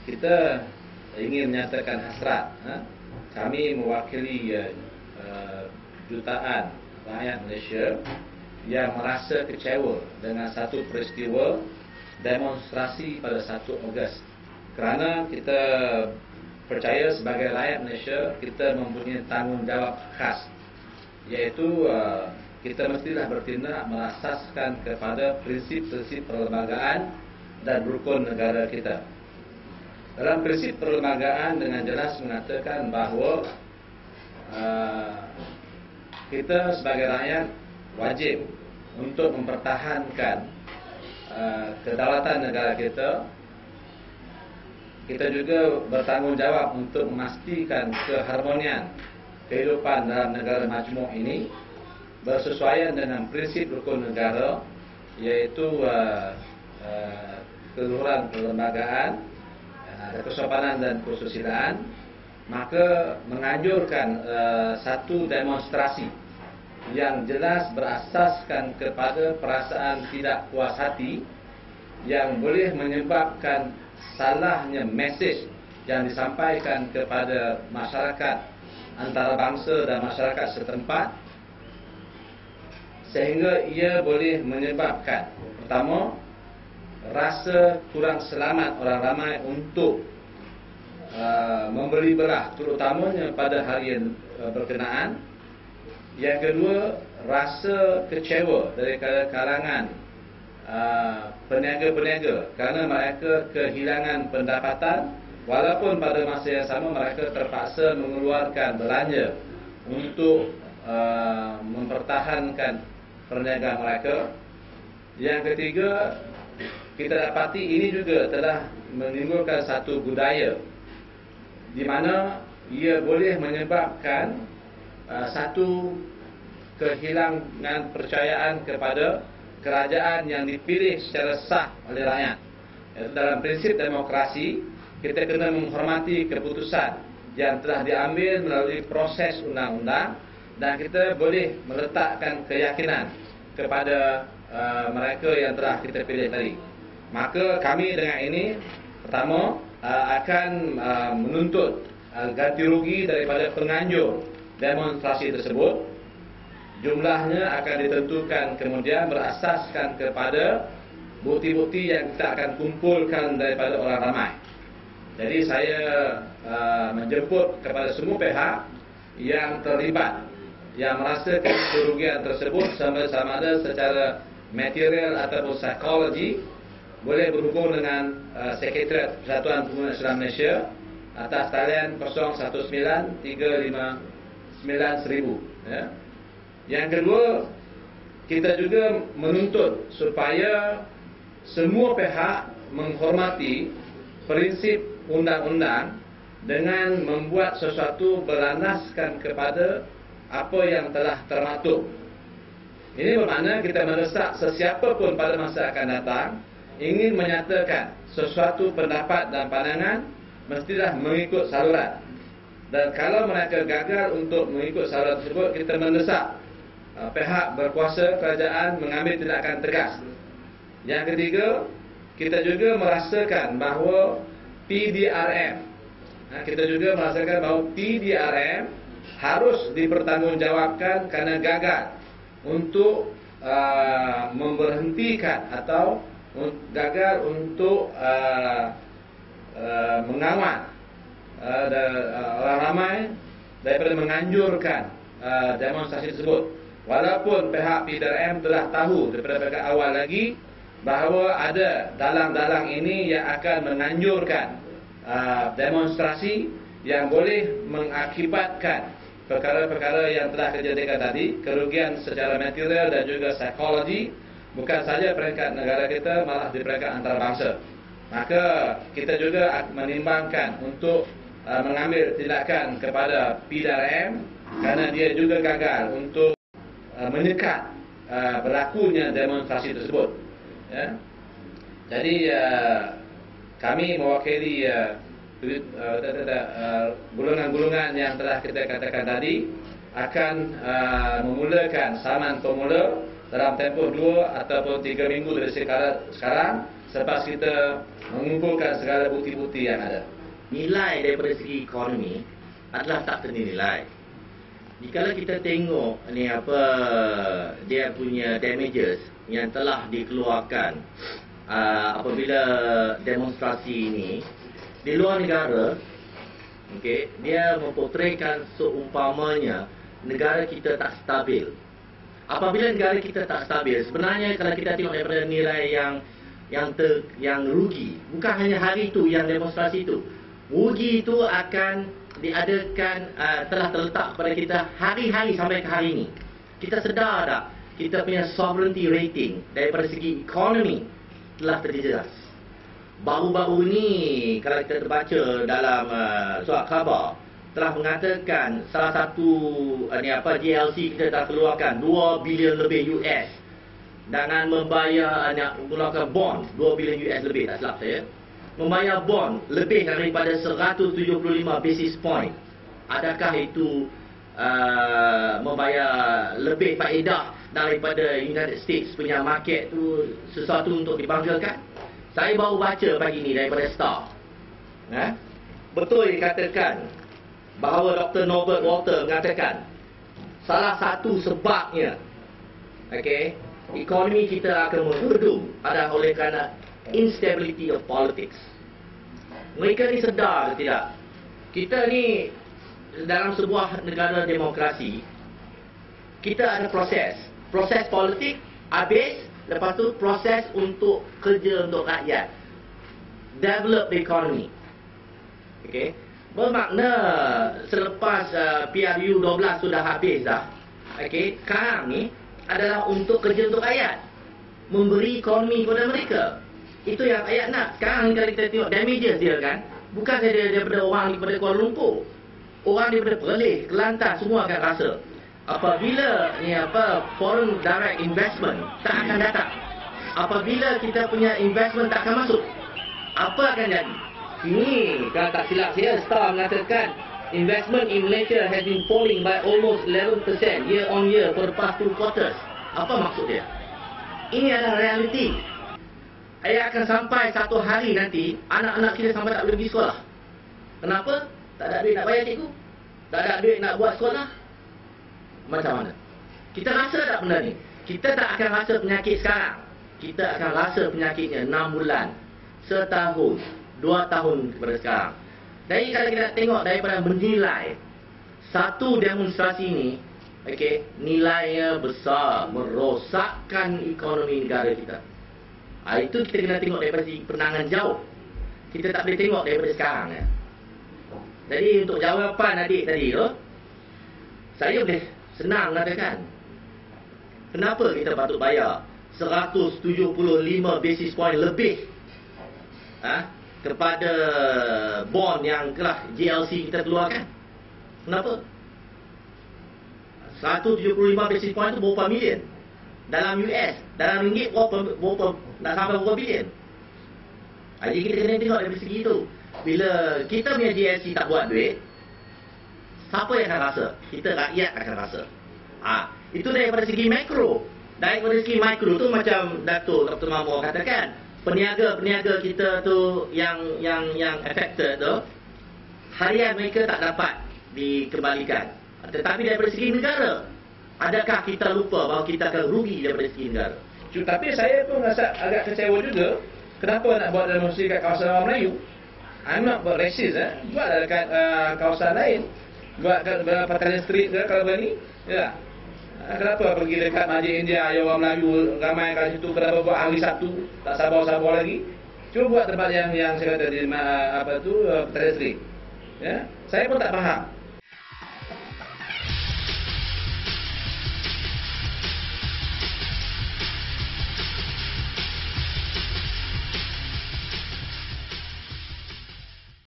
kita ingin menyatakan hasrat. Kami mewakili jutaan rakyat Malaysia yang merasa kecewa dengan satu peristiwa demonstrasi pada 1 Ogos. Kerana kita percaya sebagai rakyat Malaysia, kita mempunyai tanggungjawab khas, iaitu kita mestilah bertindak merasaskan kepada prinsip-prinsip perlembagaan dan rukun negara kita. Dalam prinsip perlembagaan dengan jelas mengatakan bahawa kita sebagai rakyat wajib untuk mempertahankan kedaulatan negara kita. Kita juga bertanggungjawab untuk memastikan keharmonian kehidupan dalam negara majmuk ini bersesuaian dengan prinsip rukun negara, iaitu keluhuran perlembagaan, kesopanan dan kesusilaan. Maka menganjurkan satu demonstrasi yang jelas berasaskan kepada perasaan tidak puas hati yang boleh menyebabkan salahnya mesej yang disampaikan kepada masyarakat antarabangsa dan masyarakat setempat, sehingga ia boleh menyebabkan, pertama, rasa kurang selamat orang ramai untuk membeli belah, terutamanya pada hari yang berkenaan. Yang kedua, rasa kecewa dari kalangan peniaga-peniaga kerana mereka kehilangan pendapatan, walaupun pada masa yang sama mereka terpaksa mengeluarkan belanja untuk mempertahankan perniagaan mereka. Yang ketiga, kita dapati ini juga telah menimbulkan satu budaya di mana ia boleh menyebabkan satu kehilangan percayaan kepada kerajaan yang dipilih secara sah oleh rakyat. Dalam prinsip demokrasi, kita kena menghormati keputusan yang telah diambil melalui proses undang-undang, dan kita boleh meletakkan keyakinan kepada mereka yang telah kita pilih tadi. Maka kami dengan ini, pertama, akan menuntut ganti rugi daripada penganjur demonstrasi tersebut. Jumlahnya akan ditentukan kemudian berasaskan kepada bukti-bukti yang kita akan kumpulkan daripada orang ramai. Jadi saya menjemput kepada semua pihak yang terlibat, yang merasakan kerugian tersebut, sama ada secara material ataupun psikologi, boleh berhubung dengan Sekretariat Persatuan Pemuda Islam Malaysia atas talian 019-359-1000. Ya. Yang kedua, kita juga menuntut supaya semua pihak menghormati prinsip undang-undang dengan membuat sesuatu berlandaskan kepada apa yang telah termaktub. Ini bermakna kita mendesak sesiapa pun pada masa akan datang ingin menyatakan sesuatu pendapat dan pandangan, mestilah mengikut saluran. Dan kalau mereka gagal untuk mengikut saluran tersebut, kita mendesak pihak berkuasa kerajaan mengambil tindakan tegas. Yang ketiga, kita juga merasakan bahawa PDRM, kita juga merasakan bahawa PDRM harus dipertanggungjawabkan kerana gagal untuk memberhentikan atau gagal untuk mengawal orang ramai daripada menganjurkan demonstrasi tersebut. Walaupun pihak PDRM telah tahu daripada pihak awal lagi bahawa ada dalang-dalang ini yang akan menganjurkan demonstrasi yang boleh mengakibatkan perkara-perkara yang telah kejadian tadi, kerugian secara material dan juga psikologi, bukan saja peringkat negara kita, malah di peringkat antarabangsa. Maka kita juga menimbangkan untuk mengambil tindakan kepada PDRM kerana dia juga gagal untuk menyekat berlakunya demonstrasi tersebut. Ya. Jadi kami mewakili golongan-golongan yang telah kita katakan tadi akan memulakan saman pemula dalam tempoh 2 ataupun 3 minggu dari sekarang, selepas kita mengumpulkan segala bukti-bukti yang ada. Nilai daripada segi ekonomi adalah tak ternilai. Jikalau kita tengok ni apa dia punya damages yang telah dikeluarkan apabila demonstrasi ini di luar negara, okey, dia mempotretkan seumpamanya negara kita tak stabil. Apabila negara kita tak stabil, sebenarnya kalau kita tengok daripada nilai yang rugi, bukan hanya hari itu yang demonstrasi itu. Rugi itu akan diadakan telah terletak pada kita hari-hari sampai ke hari ini. Kita sedar tak kita punya sovereignty rating daripada segi ekonomi telah terjejas. Baru-baru ni kalau kita terbaca dalam surat khabar telah mengatakan salah satu GLC kita telah keluarkan 2 bilion lebih US dengan membayar menggunakan bond 2 bilion US lebih, tak silap saya, membayar bond lebih daripada 175 basis point. Adakah itu membayar lebih faedah daripada United States punya market tu sesuatu untuk dibanggakan? Saya baru baca pagi ni daripada Star. Betul dikatakan bahawa Dr. Norbert Walter mengatakan salah satu sebabnya ekonomi kita akan meredup adalah oleh kerana instability of politics. Mereka ni sedar ke tidak? Kita ni dalam sebuah negara demokrasi, kita ada proses politik habis, lepas tu proses untuk kerja untuk rakyat, develop the economy. Bermakna selepas PRU 12 sudah habis dah, sekarang ni adalah untuk kerja untuk rakyat, memberi ekonomi kepada mereka. Itu yang rakyat nak. Sekarang kalau kita tengok damages dia kan, bukan saja daripada orang daripada Kuala Lumpur, orang daripada Perlis, Kelantan, semua akan rasa. Apabila foreign direct investment tak akan datang, apabila kita punya investment tak akan masuk, apa akan jadi? Ini kalau tak silap saya, Star mengatakan investment in Malaysia has been falling by almost 11% year on year for the past 2 quarters. Apa maksud dia? Ini adalah realiti. Akan sampai satu hari nanti anak-anak kita sampai tak boleh pergi sekolah. Kenapa? Tak ada duit nak bayar cikgu, tak ada duit nak buat sekolah. Macam mana? Kita rasa tak benda ni? Kita tak akan rasa penyakit sekarang. Kita akan rasa penyakitnya 6 bulan, setahun, 2 tahun kepada sekarang. Jadi kalau kita tengok daripada menilai satu demonstrasi ini, nilainya besar, merosakkan ekonomi negara kita. Itu kita kena tengok daripada segi penangan jauh. Kita tak boleh tengok daripada sekarang. Jadi untuk jawapan adik tadi tu, saya boleh senang katakan, kenapa kita patut bayar 175 basis point lebih kepada bond yang telah GLC kita keluarkan? Kenapa? 175 basis point itu berapa million? Dalam US, dalam ringgit berapa nak sampai berapa bilion? Jadi kita kena tengok dari segi itu. Bila kita punya GLC tak buat duit, siapa yang akan rasa? Kita rakyat akan rasa. Itu daripada segi makro. Daripada segi mikro tu macam Dr. Mahmud katakan, peniaga-peniaga kita tu yang affected tu, harian mereka tak dapat dikembalikan. Tetapi daripada segi negara, adakah kita lupa bahawa kita akan rugi daripada segi negara? Tapi saya pun rasa agak kecewa juga. Kenapa nak buat demonstrasi kat kawasan orang Melayu? I'm not buat racist, buatlah dekat kawasan lain. Buat kat Patalan Street ke kalau berani. Ya. Kenapa pergi dekat Masjid India, ya orang Melayu ramai kat situ, kenapa buat hari Sabtu tak sabar-sabar lagi? Cuba buat tempat yang saya kata di Patalan Street. Ya. Saya pun tak faham.